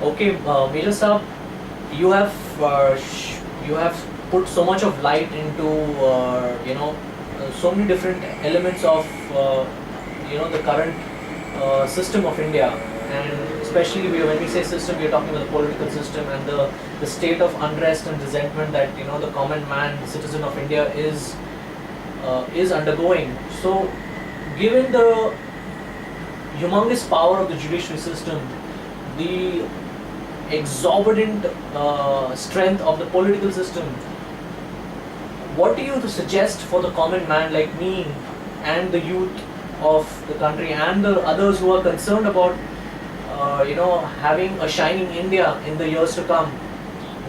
Okay, Major Saab, you have put so much of light into so many different elements of the current system of India, and especially when we say system, we are talking about the political system and the state of unrest and resentment that the common man, the citizen of India is undergoing. So, given the humongous power of the judiciary system, the exorbitant strength of the political system, what do you suggest for the common man like me and the youth of the country and the others who are concerned about having a shining India in the years to come?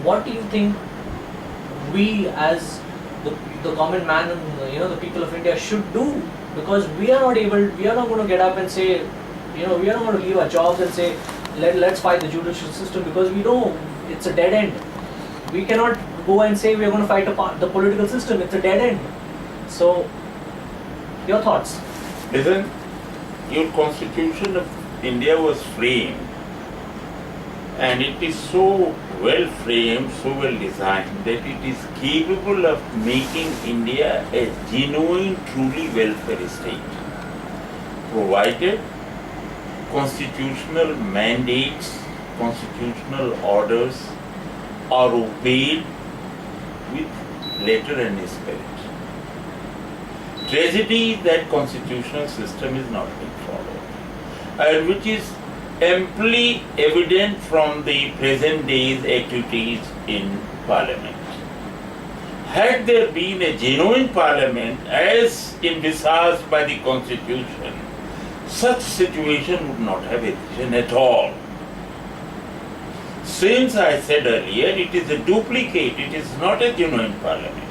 What do you think we as the common man and the people of India should do? Because we are not going to get up and say, we are not going to leave our jobs and say, let's fight the judicial system, because we know it's a dead end. We cannot go and say we are going to fight the political system. It's a dead end. So, your thoughts? Listen, your constitution of India was framed, and it is so well framed, so well designed, that it is capable of making India a genuine, truly welfare state, provided constitutional mandates, constitutional orders are obeyed with letter and spirit. Tragedy is that constitutional system is not being followed, and which is amply evident from the present day's activities in Parliament. Had there been a genuine Parliament as envisaged by the Constitution, such situation would not have arisen at all. Since I said earlier, it is a duplicate, it is not a genuine Parliament.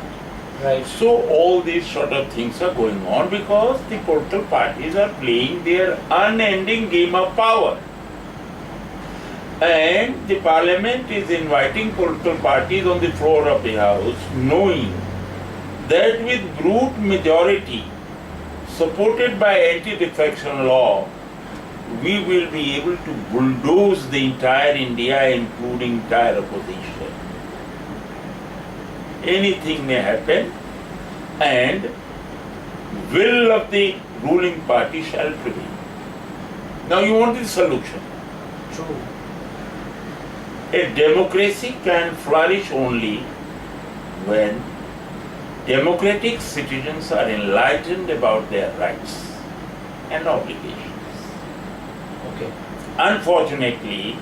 Right. So all these sort of things are going on because the political parties are playing their unending game of power. And the Parliament is inviting political parties on the floor of the House, knowing that with brute majority, supported by anti-defection law, we will be able to bulldoze the entire India, including entire opposition. Anything may happen, and will of the ruling party shall prevail. Now you want the solution. True. A democracy can flourish only when democratic citizens are enlightened about their rights and obligations. Okay. Unfortunately,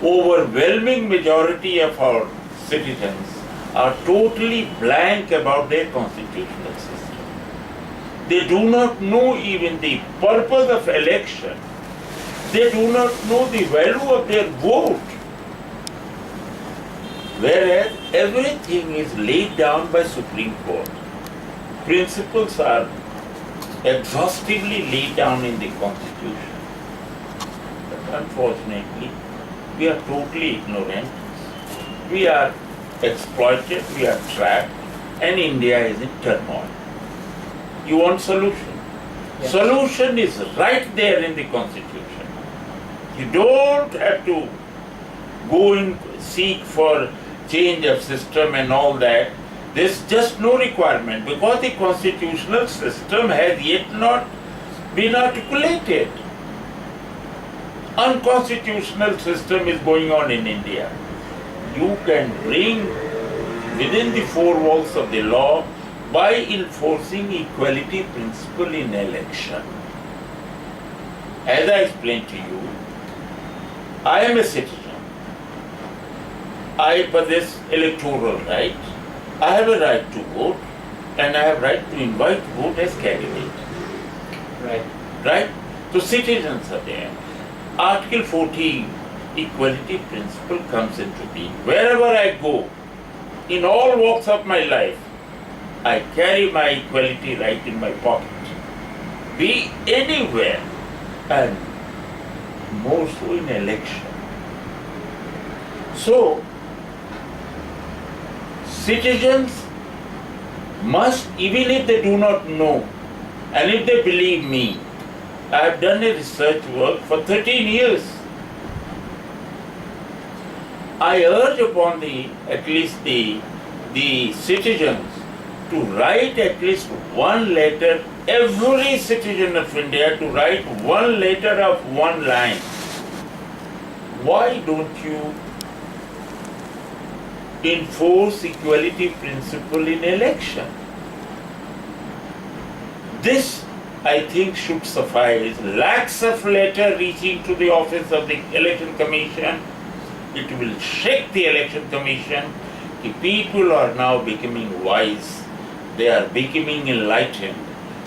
overwhelming majority of our citizens are totally blank about their constitutional system. They do not know even the purpose of election. They do not know the value of their vote. Whereas everything is laid down by Supreme Court. Principles are exhaustively laid down in the Constitution. But unfortunately, we are totally ignorant. We are exploited, we are trapped, and India is in turmoil. You want solution? Yes. Solution is right there in the Constitution. You don't have to go and seek for change of system and all that. There's just no requirement because the constitutional system has yet not been articulated. Unconstitutional system is going on in India. You can bring within the four walls of the law by enforcing equality principle in election. As I explained to you, I am a citizen. I possess electoral right. I have a right to vote, and I have right to invite vote as candidate. Right. Right? So citizens are there. Article 14, equality principle comes into being. Wherever I go, in all walks of my life, I carry my equality right in my pocket. Be anywhere, and more so in election. So, citizens must, even if they do not know, and if they believe me, I have done a research work for 13 years. I urge upon at least the citizens to write at least one letter, every citizen of India to write one letter of one line. Why don't you enforce equality principle in election? This, I think, should suffice. Lakhs of letters reaching to the office of the Election Commission, it will shake the Election Commission. The people are now becoming wise. They are becoming enlightened,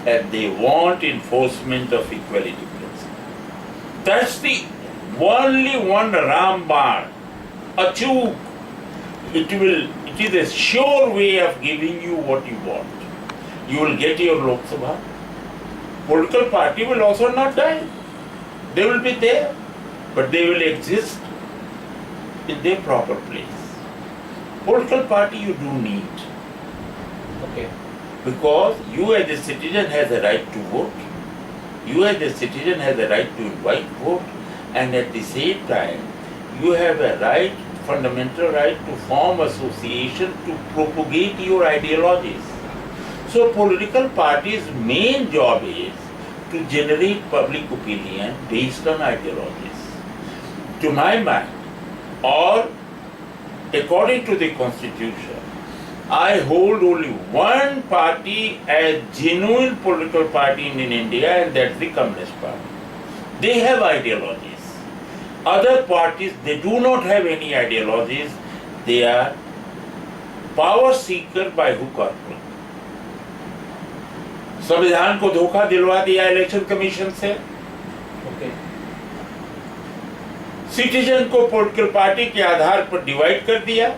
and they want enforcement of equality principle. That's the only one rambar, a chook. It is a sure way of giving you what you want. You will get your Lok Sabha. Political party will also not die. They will be there, but they will exist in their proper place. Political party you do need. Okay. Because you as a citizen has a right to vote. You as a citizen has a right to invite vote, and at the same time you have a right, fundamental right, to form association to propagate your ideologies. So political parties' main job is to generate public opinion based on ideologies. To my mind, or according to the constitution, I hold only one party as genuine political party in India, and that's the Communist Party. They have ideologies. Other parties, they do not have any ideologies. They are power seeker by hook or crook. संविधान को धोखा दिलवा दिया election commission से. Okay. Citizen को political party के आधार पर divide कर दिया.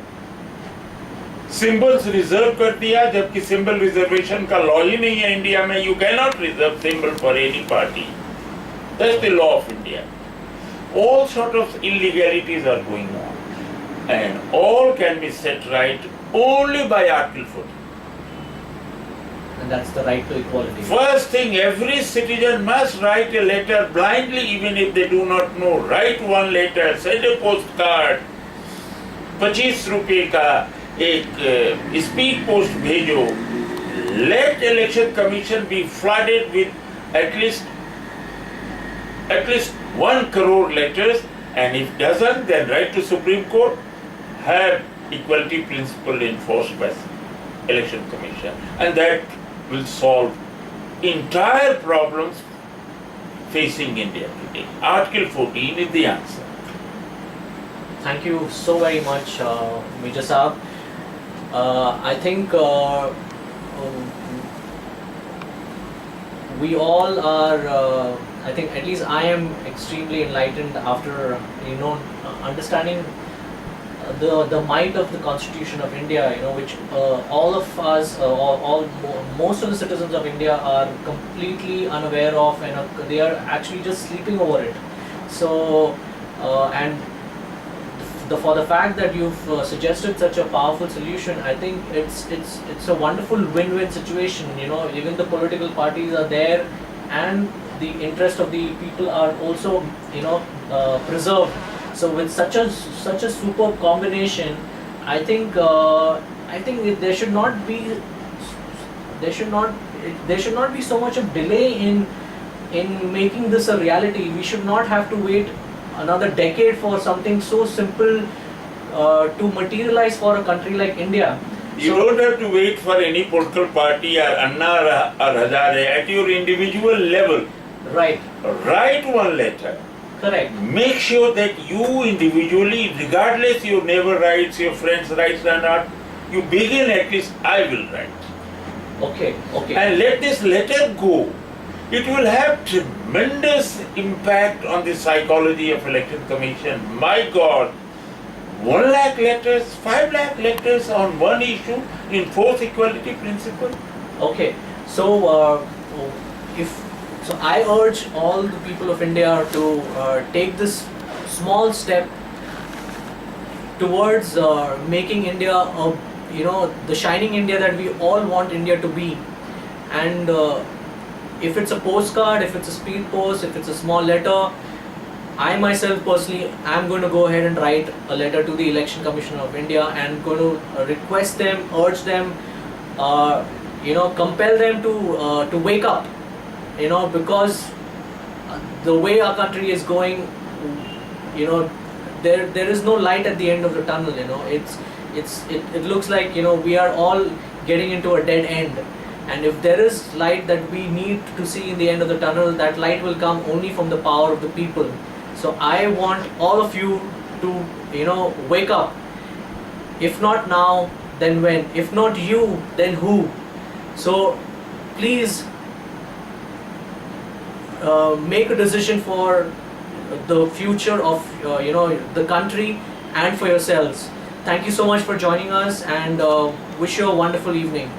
सिंबल्स रिजर्व कर दिया, जबकि सिंबल रिजर्वेशन का लॉ ही नहीं है इंडिया में. You can not reserve symbol for any party. That's the law of India. All sort of illegalities are going on, and all can be set right only by Article 14. And that's the right to equality. First thing, every citizen must write a letter blindly, even if they do not know. Write one letter, send a postcard. 25 रुपए का एक speed post भेजो. Let election commission be flooded with at least 1 crore letters, and if doesn't, then write to Supreme Court. Have equality principle enforced by election commission, and that will solve entire problems facing India today. Article 14 is the answer. Thank you so very much, Major Saab. I think we all are, I think at least I am extremely enlightened after, understanding the might of the Constitution of India, which all of us, most of the citizens of India are completely unaware of, and they are actually just sleeping over it. So, and for the fact that you've suggested such a powerful solution, I think it's a wonderful win-win situation. Even the political parties are there, and the interest of the people are also preserved. So with such a superb combination, I think there should not be so much of delay in making this a reality. We should not have to wait another decade for something so simple to materialize for a country like India. You don't have to wait for any political party or Anna or Hazare. At your individual level, Right. write one letter. Correct. Make sure that you individually, regardless your neighbor writes, your friends writes or not, you begin at least, I will write. Okay. And let this letter go. It will have tremendous impact on the psychology of election commission. My God, 1 lakh letters, 5 lakh letters on one issue, enforce equality principle. Okay. So So I urge all the people of India to take this small step towards making India, the shining India that we all want India to be. And if it's a postcard, if it's a speed post, if it's a small letter, I myself personally am going to go ahead and write a letter to the Election Commission of India and going to request them, urge them, compel them to wake up, because the way our country is going, there is no light at the end of the tunnel. It looks like we are all getting into a dead end. And if there is light that we need to see in the end of the tunnel, that light will come only from the power of the people. So I want all of you to wake up. If not now, then when? If not you, then who? So please make a decision for the future of the country and for yourselves. Thank you so much for joining us, and wish you a wonderful evening.